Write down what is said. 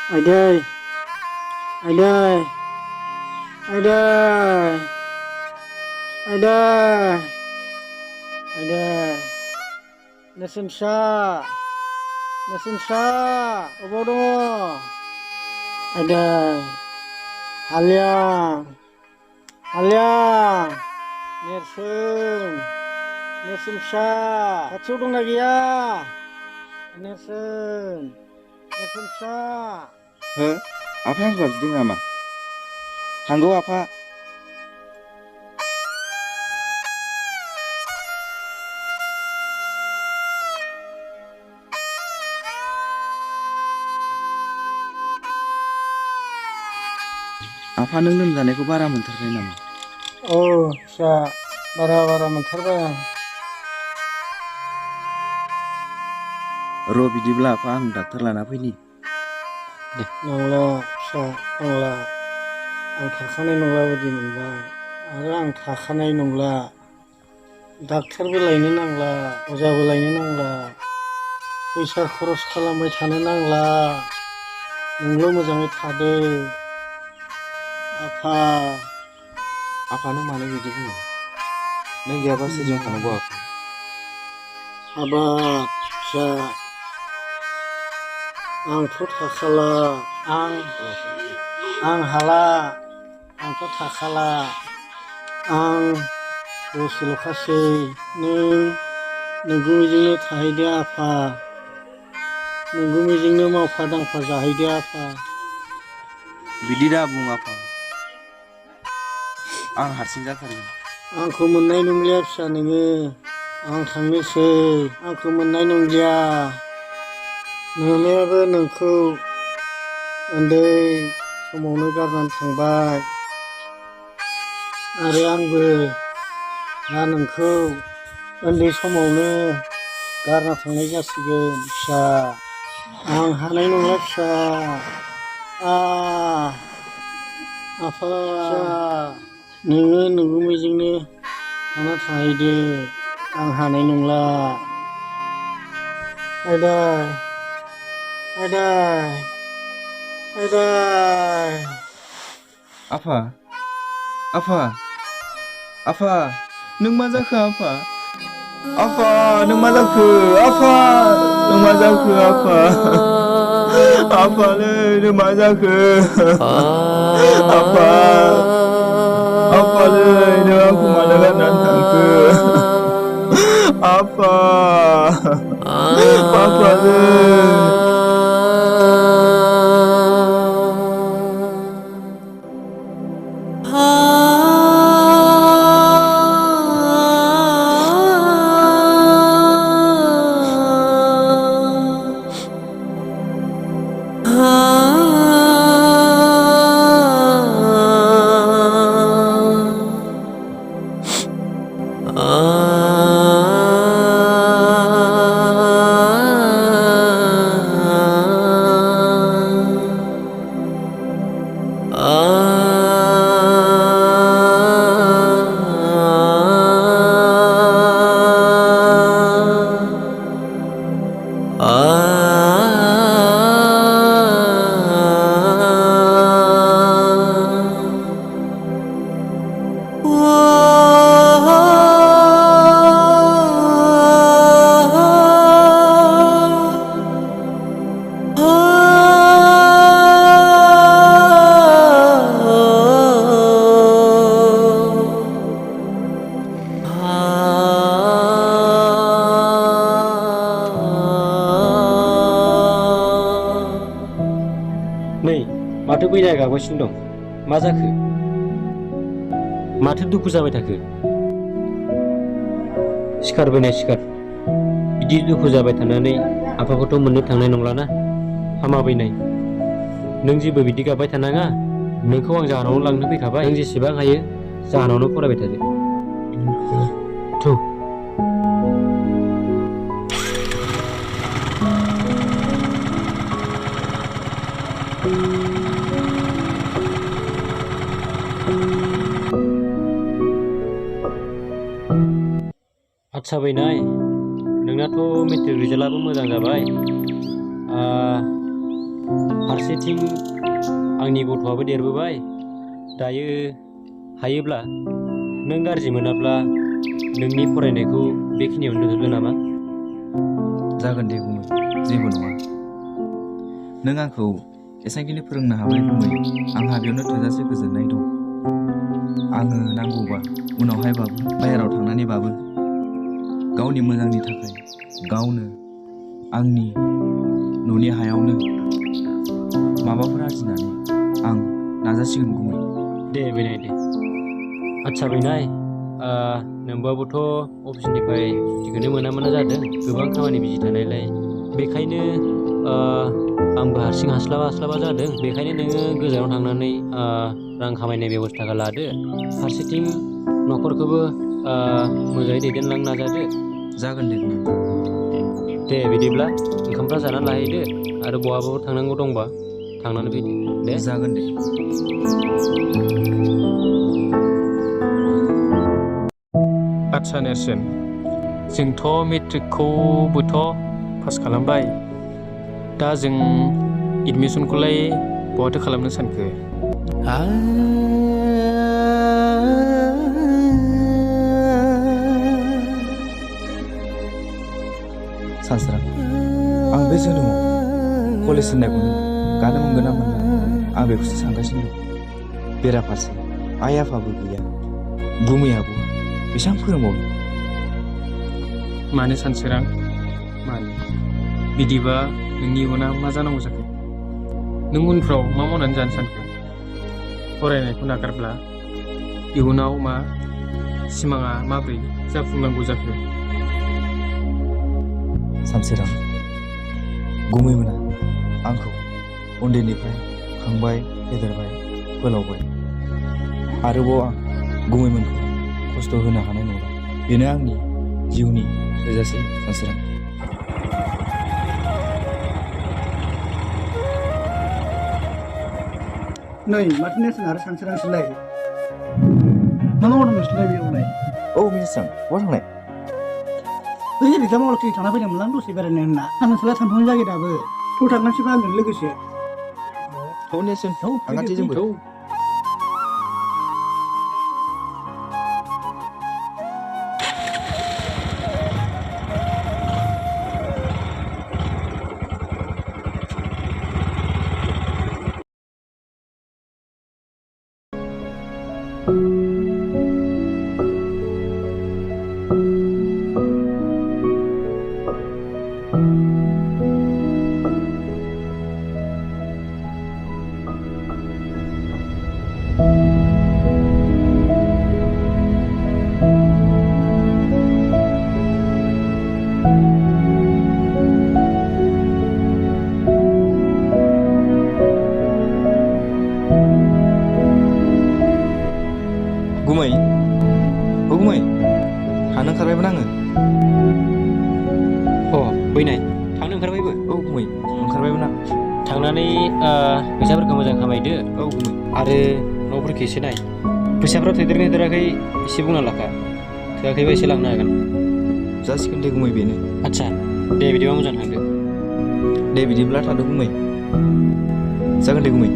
Aday, aday, aday, aday, aday. Nasimsa, nasimsa, abaw dong. Aday, halyang, halyang, nersun, nersimsa. Kacu dong lagi ya, nersun, nersimsa. हो आफाया आंखौ गाबज्रिदों नामा? थांगौ आफा। आफा नों लोमजानायखौ बारा मोनथारबाय नामा? फिसा बारा मोनथारबाय आं। र' बिदिब्ला आफा आं डाक्टार लाना फैनि। नांला फिसा नांला, आं थाखानाय नंला बायदि मोनबाय आरो आं थाखानाय नंला। डाक्टारबो लायनो नांला, अजाबो लायनो नांला, फैसा खरस खालामबाय थानो नांला। नोंल' मोजाङै थादो आफा। आफा नों मानो बिदि बुङो? नों गैयाबा सोरजों थानांगौ आफा? हाबाब फिसा, आंथ' थाखाला, आं हाला, आंथ' थाखाला। आं दसेल'खासै, नोंगौ मिजिंनो थाहैदो आफा। नोंगौ मिजिंनो मावफा दांफा जाहैदो आफा। बिदि दा बुं आफा, आं हारसिं जाथारगोन। आंखौ मोननाय नंलिया फिसा नोङो, आं थांनोसै। आंखौ मोननाय नंलिया। नुनायाबो नोंखौ उन्दै समावनो गारनानै थांबाय, आरो आंबो दा नोंखौ उन्दै समावनो गारना थांनाय जासिगोन फिसा। आं हानाय नंला फिसा। आफा नोङो नोंगौ मिजिंनो थांना थाहैदो, आं हानाय नंला। आदै, आदै, आदै। आफा, आफा, आफा, नों मा जाखो आफा? आफा नों मा जाखो? आफा नों मा जाखो आफा? आफालै नों मा जाखो? आफा, आफालै नों आंखौ मानो गारनानै थांखो? आफा, आफालै। नै माथो बैनाया गाबगासिनो दं, मा जाखो? माथो दुखु जाबाय थाखो? सिखार बैनाय सिखार, बिदि दुखु जाबाय थानानै आफाखौथ' मोननो थांनाय नंलाना। हामा बैनाय, नों जेबो बिदि गाबबाय थानाङा। नोंखौ आं जाहानावनो लांनो फैखाबाय। नों जेसेबां हायो जाहानावनो फरायबाय थादो। थौ। आदसा बैनाय, नोंनाथ' मेट्रिक रिजाल्टआबो मोजां जाबाय। फारसेथिं आंनि गथ'आबो देरबोबाय। दायो हायोब्ला नों गाज्रि मोनाब्ला नोंनि फरायनायखौ बेखिनियावनो दोनथ'दो नामा? जागोन दे गुमै, जेबो नङा। नों आंखौ एसेबांखिनि फोरोंनो हाबाय गुमै, आंहा बेयावनो थोजासे गोजोननाय दं। आङो नांगौबा उनावहायबाबो बाहेरायाव थांनानैबाबो गावनि मोजांनि थाखाय गावनो आंनि न'नि हायावनो माबाफोर आरजिनानै आं नाजासिगोन गुमै। दे बेनाय दे। आदसा बेनाय, नोंबाबोथ' अफिसनिफ्राय सुटिखौनो मोना जादों, गोबां खामानि बिजि थानायलाय। बेखायनो आंबो हारसिं हास्लाबा जादों। बेखायनो नोङो गोजानाव थांनानै रां खामायनाय बेब'स्थाखौ लादो। फारसेथिं न'खरखौबो मोजाङै दैदेनलांनो नाजादो। जागोन दे गुमै। दे बिदिब्ला ओंखामफ्रा जानानै लाहैदो, आरो बहाबाफोर थांनांगौ दंबा थांनानै फैदो दे। जागोन दे। आदसा नेरसोन, जोंथ' मेट्रिकखौबोथ' पास खालामबाय। दा जों एडमिसनखौलाय बहाथो खालामनो सानखो? सानस्रां, आं बे जोनोमाव कलेज होननायखौनो गानो मोनगोन ना मोनला आं बेखौसो सानगासिनो दं। बेराफारसे आइ आफाबो गैया, गुमै आबौ बेसेबां फोरोंबावनो। मानो सानसोरां, मानो? बिदिबा नोंनि इयुना मा जानांगौ जाखो? नों उनफ्राव मा मावनानै जानो सानखो? फरायनायखौ नागारब्ला इयुनाव मा सिमाङा माबोरै जाफुंनांगौ जाखो? सानसोरां, गुमैमोना आंखौ उन्दैनिफ्राय खांबाय, फेदेरबाय, फोलावबाय। आरोबाव आं गुमैमोनखौ खस्थ' होनो हानाय नंला। बेनो आंनि जिउनि थोजासे। सानसोरां, नै माथो नेरसोन आरो सानसोरांसोलाय मा मावदों नोंसोरलाय बेयावलाय? औ मिनिस्रां, बहा थांनाय? बै रिजाम मावलाखि थांना फैदोंमोन आं दसे बेरायनो होनना। नोंसोरलाय थांथ'नाय जायो दाबो? थ' थांनांसिबा आंजों लोगोसे। थौ नेरसोन, थांगासै जोंबो। गुमै, औ गुमै, थांनो ओंखारबायमोन आङो। बैनाय, थांनो ओंखारबायबो? औ गुमै, ओंखारबायमोन आं। थांनानै फैसाफोरखौ मोजां खामायदो। औ गुमै। आरो न'फोरखौ एसे नाय, फैसाफ्रा थैदेरनो थैदेराखै एसे बुंना लाखा। थोआखैबा एसे लांनो हागोन। जासिगोन दे गुमै, बेनो। आदसा दे बिदिबा मोजां थांदो। दे बिदिब्ला थादो गुमै। जागोन दे गुमै।